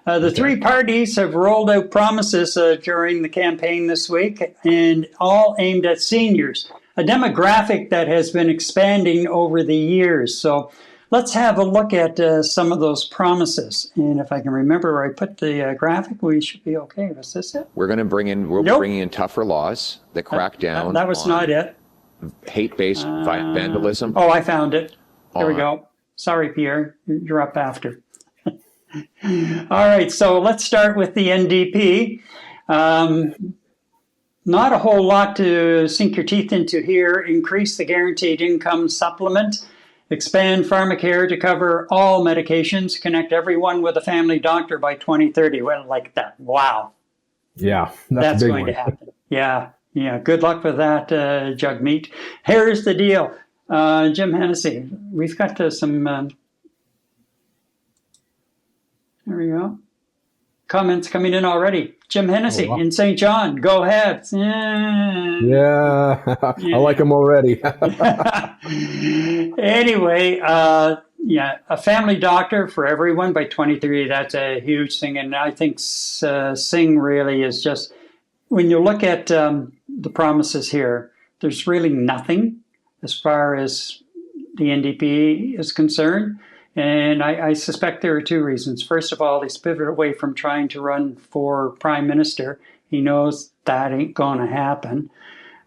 The three parties have rolled out promises during the campaign this week, and all aimed at seniors, a demographic that has been expanding over the years. So let's have a look at some of those promises. And if I can remember where I put the graphic, we should be okay. Was this it? We're going to bring in, we'll be bringing in tougher laws that crack down. That was not it. Hate-based vandalism. Oh, I found it. There we go. Sorry, Pierre. You're up after. All right, so let's start with the NDP. Not a whole lot to sink your teeth into here. Increase the guaranteed income supplement. Expand pharmacare to cover all medications. Connect everyone with a family doctor by 2030. Well, like that. Wow. Yeah, that's going to happen. Yeah. Good luck with that, Jugmeat. Here's the deal. Jim Hennessy, we've got some... there we go. Comments coming in already. Jim Hennessy in St. John. Go ahead. Yeah. I like him already. Anyway, a family doctor for everyone by 2030. That's a huge thing. And I think Singh really is just, when you look at the promises here, there's really nothing as far as the NDP is concerned. And I suspect there are two reasons. First of all, he's pivoted away from trying to run for prime minister. He knows that ain't going to happen.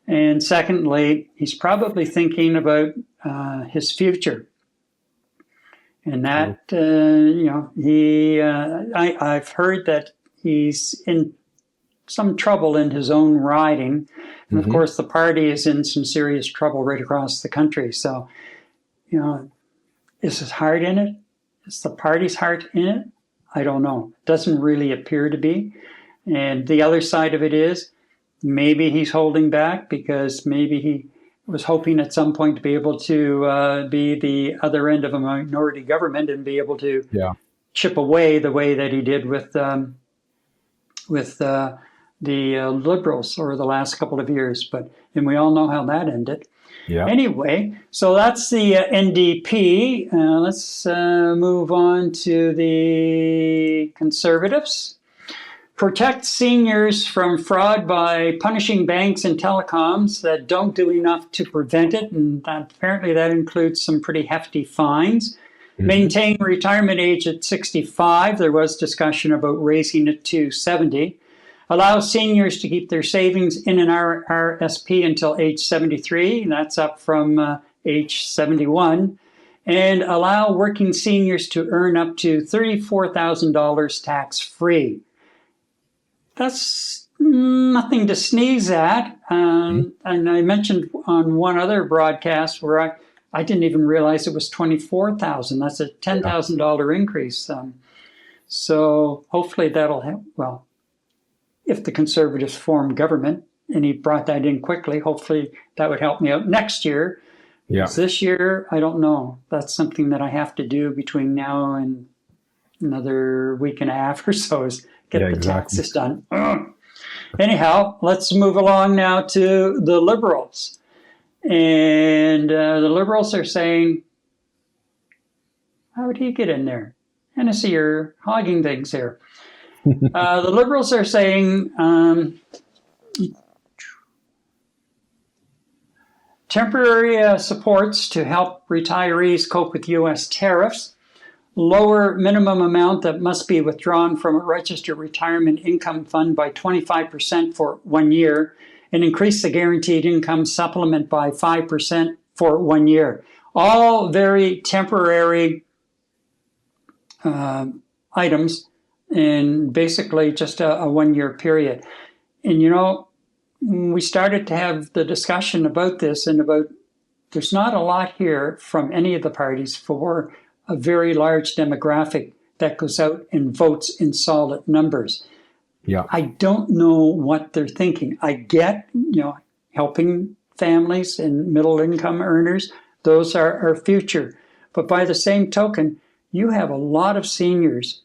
And secondly, he's probably thinking about his future. And that, I've heard that he's in some trouble in his own riding. And of course, the party is in some serious trouble right across the country. So, is his heart in it? Is the party's heart in it? I don't know. It doesn't really appear to be. And the other side of it is maybe he's holding back because maybe he was hoping at some point to be able to be the other end of a minority government and be able to chip away the way that he did with the Liberals over the last couple of years. And we all know how that ended. Yeah. Anyway, so that's the NDP. Let's move on to the Conservatives. Protect seniors from fraud by punishing banks and telecoms that don't do enough to prevent it. And apparently that includes some pretty hefty fines. Maintain retirement age at 65. There was discussion about raising it to 70. Allow seniors to keep their savings in an RSP until age 73. That's up from age 71. And allow working seniors to earn up to $34,000 tax-free. That's nothing to sneeze at. And I mentioned on one other broadcast where I didn't even realize it was $24,000. That's a $10,000 increase. So hopefully that'll help. Well, if the Conservatives form government, and he brought that in quickly, hopefully that would help me out next year. Yeah. This year, I don't know. That's something that I have to do between now and another week and a half or so, is get the taxes done. Anyhow, let's move along now to the Liberals. And the Liberals are saying, how would he get in there? Hennessy, you're hogging things here. The Liberals are saying temporary supports to help retirees cope with U.S. tariffs, lower minimum amount that must be withdrawn from a registered retirement income fund by 25% for 1 year, and increase the guaranteed income supplement by 5% for 1 year. All very temporary items, and basically just a 1 year period. And we started to have the discussion about this and about there's not a lot here from any of the parties for a very large demographic that goes out and votes in solid numbers. Yeah. I don't know what they're thinking. I get, helping families and middle income earners, those are our future. But by the same token, you have a lot of seniors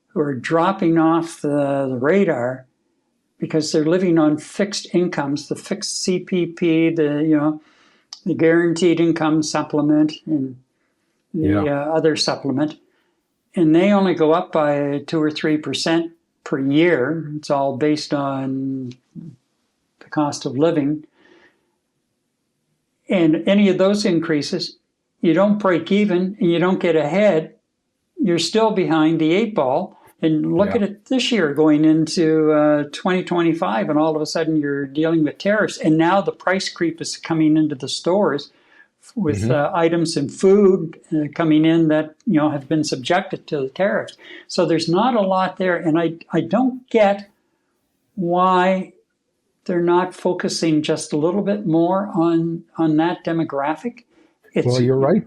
who are dropping off the radar because they're living on fixed incomes, the fixed CPP, the guaranteed income supplement, and the other supplement. and they only go up by 2 or 3% per year. It's all based on the cost of living. And any of those increases, you don't break even and you don't get ahead, you're still behind the 8 ball. And look at it this year going into 2025, and all of a sudden you're dealing with tariffs. And now the price creep is coming into the stores with items and food coming in that have been subjected to the tariffs. So there's not a lot there, and I don't get why they're not focusing just a little bit more on that demographic. Well, you're right.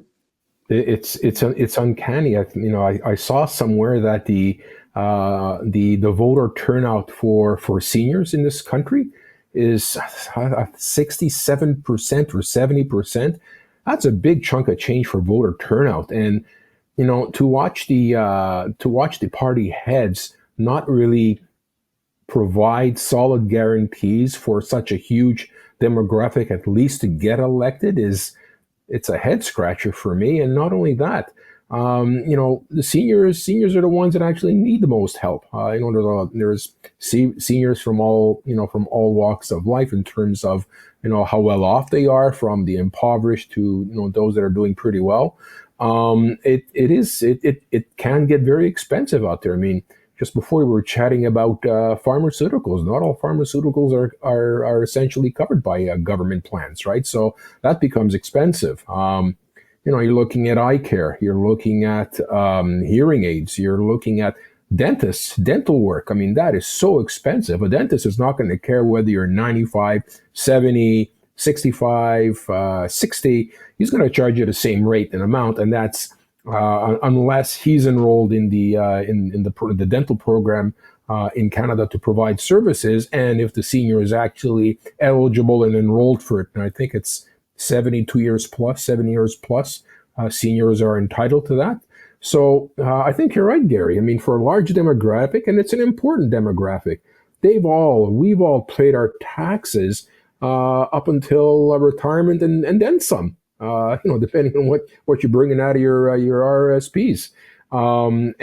It's uncanny. I saw somewhere that the voter turnout for seniors in this country is 67% or 70%. That's a big chunk of change for voter turnout. And to watch the party heads not really provide solid guarantees for such a huge demographic, at least to get elected, it's a head scratcher for me. And not only that, the seniors are the ones that actually need the most help. There's seniors from all walks of life in terms of how well off they are, from the impoverished to those that are doing pretty well. It can get very expensive out there. I mean, just before we were chatting about pharmaceuticals, not all pharmaceuticals are essentially covered by government plans, right? So that becomes expensive. You're looking at eye care, you're looking at hearing aids, you're looking at dentists, dental work. I mean, that is so expensive. A dentist is not going to care whether you're 95, 70, 65, 60. He's going to charge you the same rate and amount, and that's unless he's enrolled in the dental program in Canada to provide services, and if the senior is actually eligible and enrolled for it. And I think it's 7 years plus, seniors are entitled to that. So I think you're right, Gary. I mean, for a large demographic, and it's an important demographic, we've all paid our taxes up until retirement and then some. Depending on what you're bringing out of your RSPs, and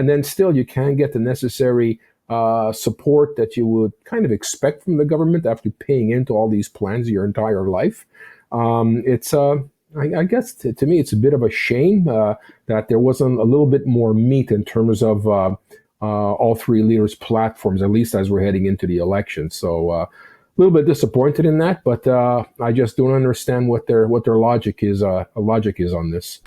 then still you can't get the necessary support that you would kind of expect from the government after paying into all these plans your entire life. I guess to me it's a bit of a shame that there wasn't a little bit more meat in terms of all three leaders' platforms, at least as we're heading into the election. So. A little bit disappointed in that, but I just don't understand what their logic is on this.